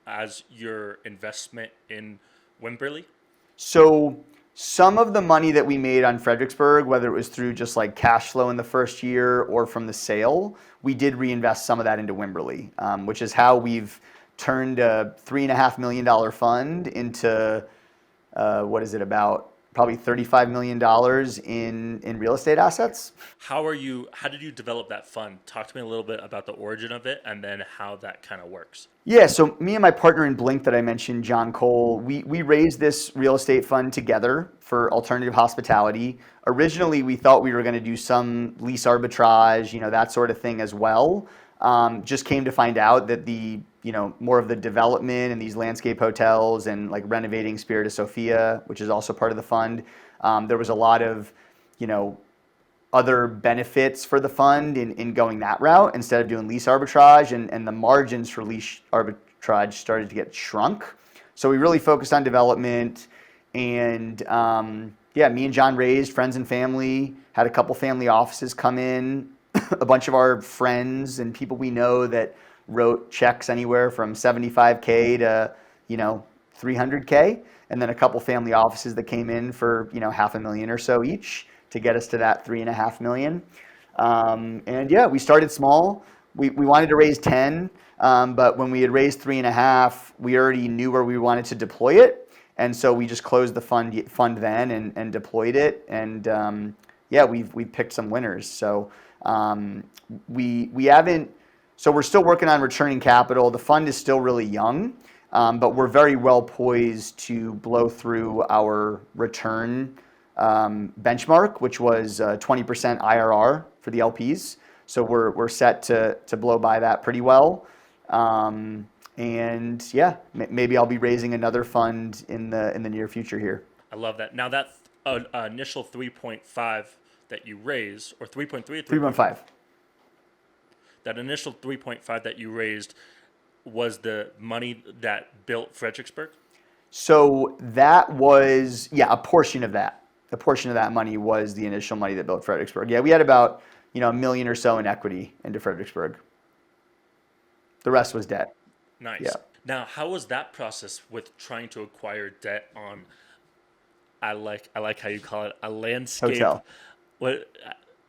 as your investment in Wimberley? So some of the money that we made on Fredericksburg, whether it was through just like cash flow in the first year or from the sale, we did reinvest some of that into Wimberley, which is how we've turned a $3.5 million fund into, about probably $35 million in real estate assets. How did you develop that fund? Talk to me a little bit about the origin of it and then how that kind of works. Yeah, so me and my partner in Blink that I mentioned, John Cole, we raised this real estate fund together for alternative hospitality. Originally, we thought we were going to do some lease arbitrage, that sort of thing as well. Just came to find out that more of the development and these landscape hotels and like renovating Spirit of Sophia, which is also part of the fund, there was a lot of, other benefits for the fund in going that route instead of doing lease arbitrage, and the margins for lease arbitrage started to get shrunk. So we really focused on development, and me and John raised, friends and family, had a couple family offices come in, a bunch of our friends and people we know that wrote checks anywhere from $75K to, $300K, and then a couple family offices that came in for, $500,000 or so each to get us to that $3.5 million. We started small. We wanted to raise 10, but when we had raised 3.5, we already knew where we wanted to deploy it, and so we just closed the fund then and deployed it, and we've picked some winners. So we haven't. So we're still working on returning capital. The fund is still really young, but we're very well poised to blow through our return benchmark, which was 20% IRR for the LPs. So we're set to blow by that pretty well. Maybe I'll be raising another fund in the near future here. I love that. Now that initial 3.5 that you raised, or 3.3 or 3.5. That initial 3.5 that you raised was the money that built Fredericksburg? So that was, a portion of that. A portion of that money was the initial money that built Fredericksburg. Yeah, we had about, $1 million or so in equity into Fredericksburg. The rest was debt. Nice. Yeah. Now, how was that process with trying to acquire debt on, I like how you call it, a landscape hotel?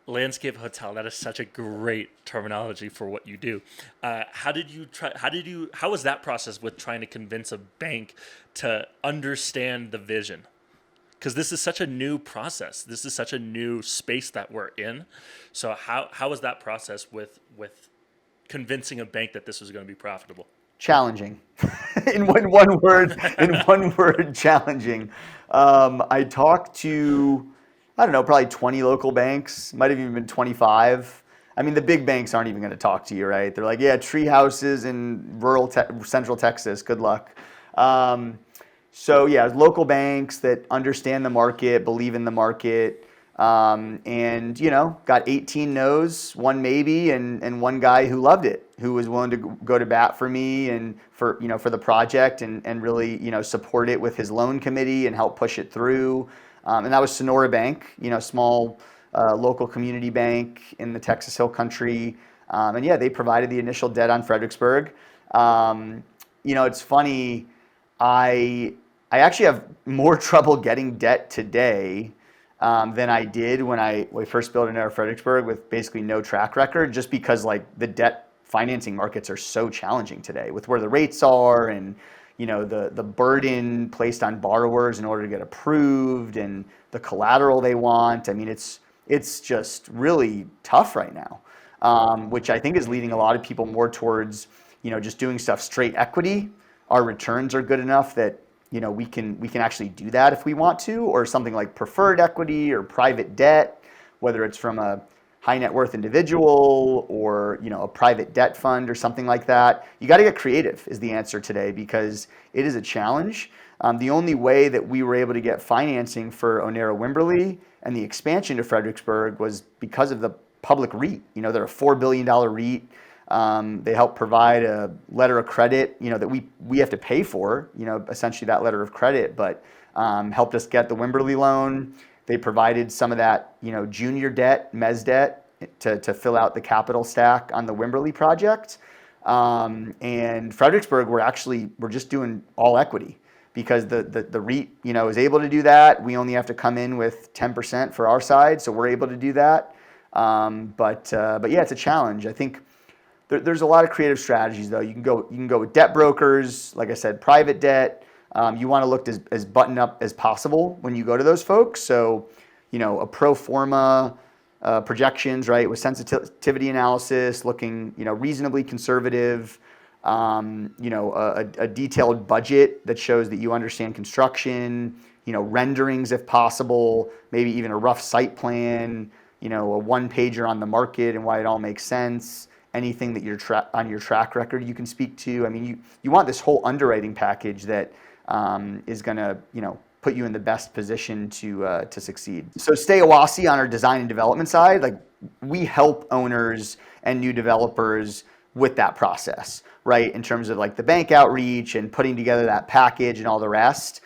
Landscape hotel. That is such a great terminology for what you do. How did you try? How was that process with trying to convince a bank to understand the vision? Because this is such a new process. This is such a new space that we're in. So how was that process with convincing a bank that this was going to be profitable? Challenging. In one word, challenging. I talked to, I don't know, probably 20 local banks, might have even been 25. I mean, the big banks aren't even going to talk to you, right? They're like, yeah, Treehouses in Central Texas, good luck. Um, so yeah, local banks that understand the market, believe in the market, and got 18 no's, one maybe, and one guy who loved it, who was willing to go to bat for me and for the project and really support it with his loan committee and help push it through. And that was Sonora Bank, small local community bank in the Texas Hill Country. And yeah, they provided the initial debt on Fredericksburg. It's funny. I actually have more trouble getting debt today than I did when we first built Onera Fredericksburg with basically no track record, just because like the debt financing markets are so challenging today with where the rates are and the burden placed on borrowers in order to get approved and the collateral they want. I mean, it's just really tough right now, which I think is leading a lot of people more towards just doing stuff straight equity. Our returns are good enough that we can actually do that if we want to, or something like preferred equity or private debt, whether it's from a high net worth individual or a private debt fund or something like that. You got to get creative is the answer today, because it is a challenge. The only way that we were able to get financing for Onera Wimberley and the expansion to Fredericksburg was because of the public REIT. They're a $4 billion REIT. They help provide a letter of credit, that we have to pay for, essentially that letter of credit, but helped us get the Wimberley loan. They provided some of that, junior debt, mezz debt to fill out the capital stack on the Wimberley project. And Fredericksburg, we're just doing all equity because the REIT, is able to do that. We only have to come in with 10% for our side, so we're able to do that. But yeah, it's a challenge. I think there's a lot of creative strategies though. You can go with debt brokers, like I said, private debt. You want to look as buttoned up as possible when you go to those folks. So, a pro forma projections, right, with sensitivity analysis, looking, reasonably conservative. A detailed budget that shows that you understand construction. Renderings if possible, maybe even a rough site plan. A one pager on the market and why it all makes sense. Anything that on your track record you can speak to. I mean, you want this whole underwriting package that is going to put you in the best position to succeed. So Stay Awasi on our design and development side, like we help owners and new developers with that process, right? In terms of like the bank outreach and putting together that package and all the rest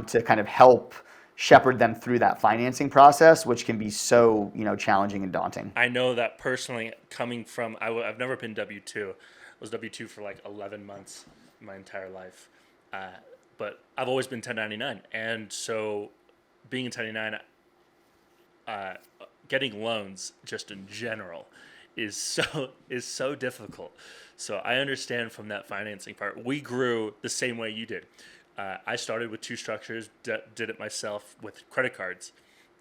to kind of help shepherd them through that financing process, which can be so challenging and daunting. I know that personally, coming from I've never been W-2. I was W-2 for like 11 months my entire life, but I've always been 1099, and so being in 1099, getting loans just in general is so difficult. So I understand from that financing part. We grew the same way you did. I started with 2 structures, did it myself with credit cards,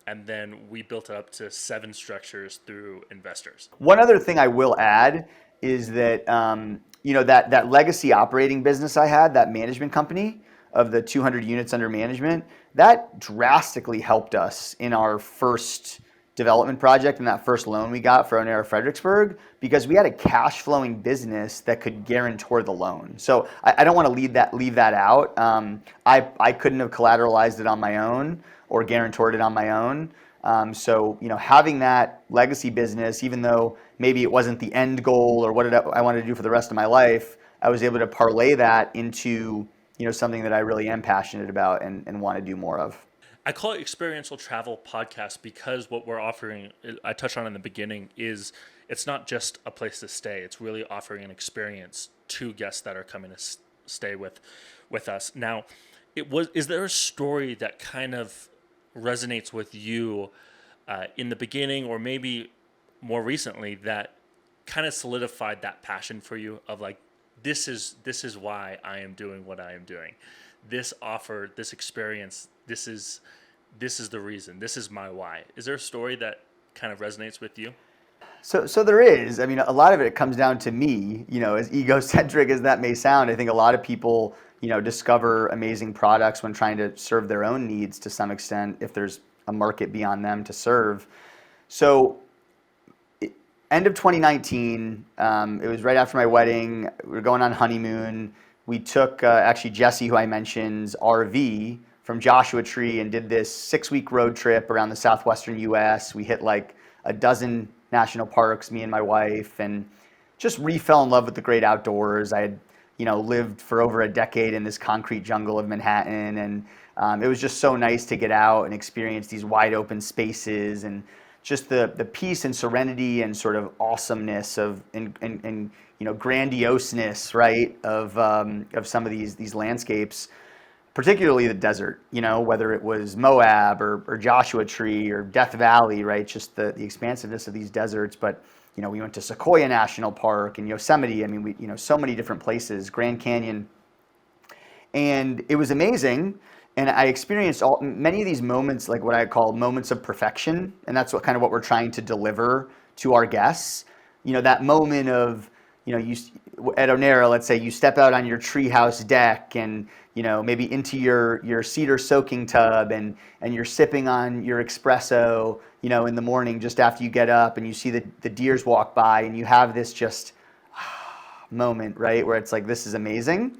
and then we built it up to 7 structures through investors. One other thing I will add is that that legacy operating business I had, that management company of the 200 units under management, that drastically helped us in our first development project and that first loan we got for Onera Fredericksburg, because we had a cash flowing business that could guarantor the loan. So I don't want to leave that out. I couldn't have collateralized it on my own or guarantored it on my own. So having that legacy business, even though maybe it wasn't the end goal or what I wanted to do for the rest of my life, I was able to parlay that into something that I really am passionate about and want to do more of. I call it Experiential Travel Podcast because what we're offering, I touched on in the beginning, is it's not just a place to stay. It's really offering an experience to guests that are coming to stay with us. Now, is there a story that kind of resonates with you in the beginning, or maybe more recently that kind of solidified that passion for you of like, this is why I am doing what I am doing. This offer, this experience, this is the reason. This is my why. Is there a story that kind of resonates with you? So there is. I mean, a lot of it comes down to me. As egocentric as that may sound, I think a lot of people, discover amazing products when trying to serve their own needs to some extent, if there's a market beyond them to serve. So end of 2019, it was right after my wedding. We were going on honeymoon. We took actually Jesse, who I mentioned's RV from Joshua Tree, and did this 6-week road trip around the southwestern U.S. We hit like a dozen national parks, me and my wife, and just re-fell in love with the great outdoors. I had, lived for over a decade in this concrete jungle of Manhattan, and it was just so nice to get out and experience these wide open spaces, and just the peace and serenity and sort of awesomeness of and grandioseness, right, of some of these landscapes, particularly the desert, whether it was Moab or Joshua Tree or Death Valley, right, just the expansiveness of these deserts. But we went to Sequoia National Park and Yosemite. I mean, we so many different places, Grand Canyon, and it was amazing. And I experienced many of these moments, like what I call moments of perfection, and that's what we're trying to deliver to our guests. That moment of, you at Onera, let's say you step out on your treehouse deck, and maybe into your cedar soaking tub, and you're sipping on your espresso, in the morning just after you get up, and you see the deers walk by, and you have this just moment, right, where it's like, this is amazing.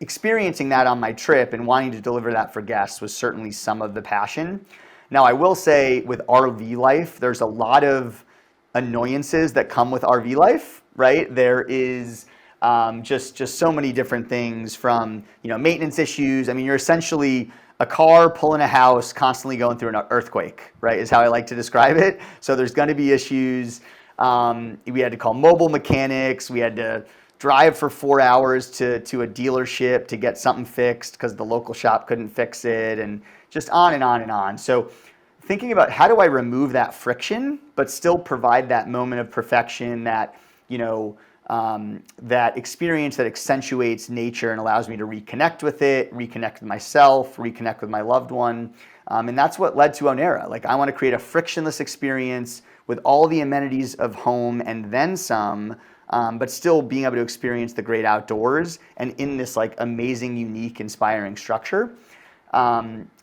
Experiencing that on my trip and wanting to deliver that for guests was certainly some of the passion. Now, I will say with RV life, there's a lot of annoyances that come with RV life, right? There is just so many different things, from maintenance issues. I mean, you're essentially a car pulling a house, constantly going through an earthquake, right, is how I like to describe it. So there's going to be issues. We had to call mobile mechanics. We had to drive for 4 hours to a dealership to get something fixed because the local shop couldn't fix it, and just on and on and on. So thinking about, how do I remove that friction but still provide that moment of perfection, that that experience that accentuates nature and allows me to reconnect with it, reconnect with myself, reconnect with my loved one. And that's what led to Onera. Like, I want to create a frictionless experience with all the amenities of home and then some, but still being able to experience the great outdoors, and in this like amazing, unique, inspiring structure.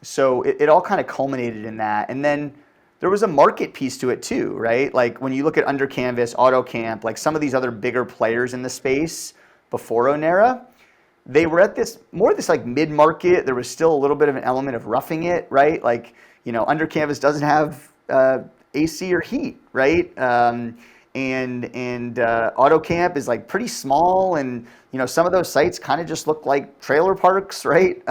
So it all kind of culminated in that. And then there was a market piece to it too, right? Like, when you look at Under Canvas, AutoCamp, like some of these other bigger players in the space before Onera, they were at this like mid-market. There was still a little bit of an element of roughing it, right? Like, Under Canvas doesn't have AC or heat, right? And AutoCamp is like pretty small, and some of those sites kind of just look like trailer parks, right?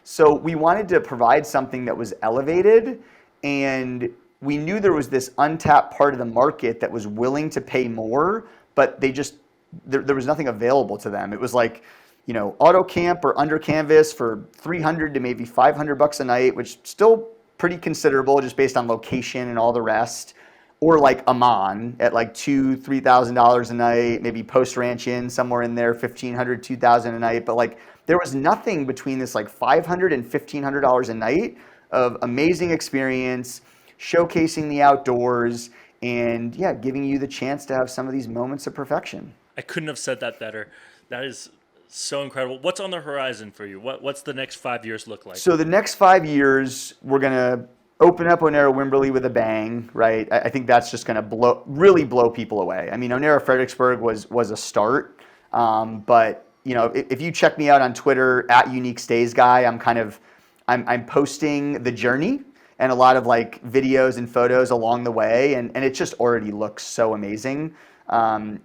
So we wanted to provide something that was elevated, and we knew there was this untapped part of the market that was willing to pay more, but there was nothing available to them. It was like, AutoCamp or Under Canvas for $300 to maybe $500 a night, which still pretty considerable just based on location and all the rest. Or like Amman at like $2,000-$3,000 a night, maybe Post Ranch Inn somewhere in there, $1,500, $2,000 a night. But like, there was nothing between this like $500 and $1,500 a night of amazing experience, showcasing the outdoors, and giving you the chance to have some of these moments of perfection. I couldn't have said that better. That is so incredible. What's on the horizon for you? What's the next 5 years look like? So the next 5 years, we're gonna open up Onera Wimberley with a bang, right? I think that's just going to really blow people away. I mean, Onera Fredericksburg was a start, but if you check me out on Twitter at Unique Stays Guy, I'm posting the journey and a lot of like videos and photos along the way, and it just already looks so amazing.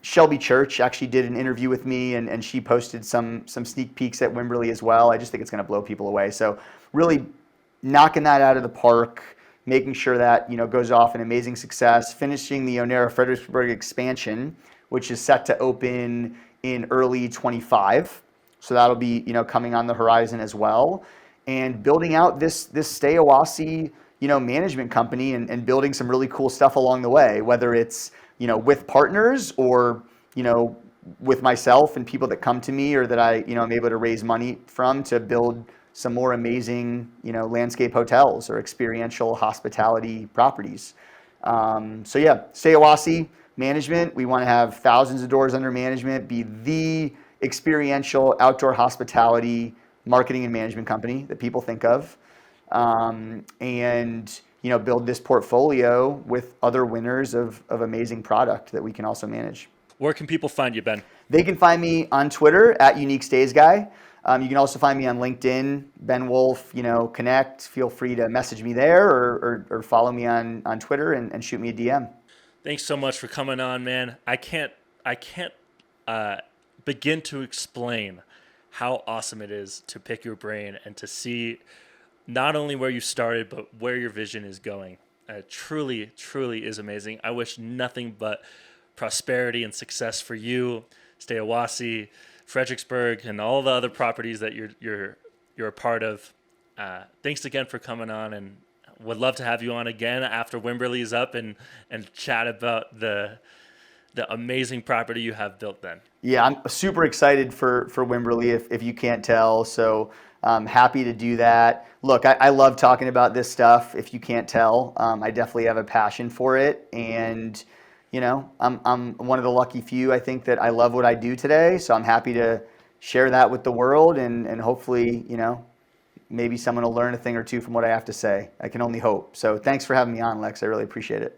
Shelby Church actually did an interview with me, and she posted some sneak peeks at Wimberley as well. I just think it's going to blow people away. So really knocking that out of the park, making sure that goes off an amazing success, finishing the Onera Fredericksburg expansion, which is set to open in early 25. So that'll be coming on the horizon as well, and building out this Stay Oasi management company and building some really cool stuff along the way, whether it's, with partners or, with myself and people that come to me or that I'm able to raise money from to build some more amazing, landscape hotels or experiential hospitality properties. So yeah, Stayawasi Management. We want to have thousands of doors under management, be the experiential outdoor hospitality marketing and management company that people think of, and build this portfolio with other winners of amazing product that we can also manage. Where can people find you, Ben? They can find me on Twitter at Unique Stays Guy. You can also find me on LinkedIn, Ben Wolff, connect. Feel free to message me there or follow me on Twitter and shoot me a DM. Thanks so much for coming on, man. I can't begin to explain how awesome it is to pick your brain and to see not only where you started, but where your vision is going. Truly, truly is amazing. I wish nothing but prosperity and success for you, Stayawasi, Fredericksburg, and all the other properties that you're a part of. Thanks again for coming on, and would love to have you on again after Wimberley's up and chat about the amazing property you have built then. Yeah, I'm super excited for Wimberley if you can't tell. So I'm happy to do that. Look, I love talking about this stuff. If you can't tell, I definitely have a passion for it. And, I'm one of the lucky few, I think, that I love what I do today. So I'm happy to share that with the world and hopefully, maybe someone will learn a thing or two from what I have to say. I can only hope. So thanks for having me on, Lex. I really appreciate it.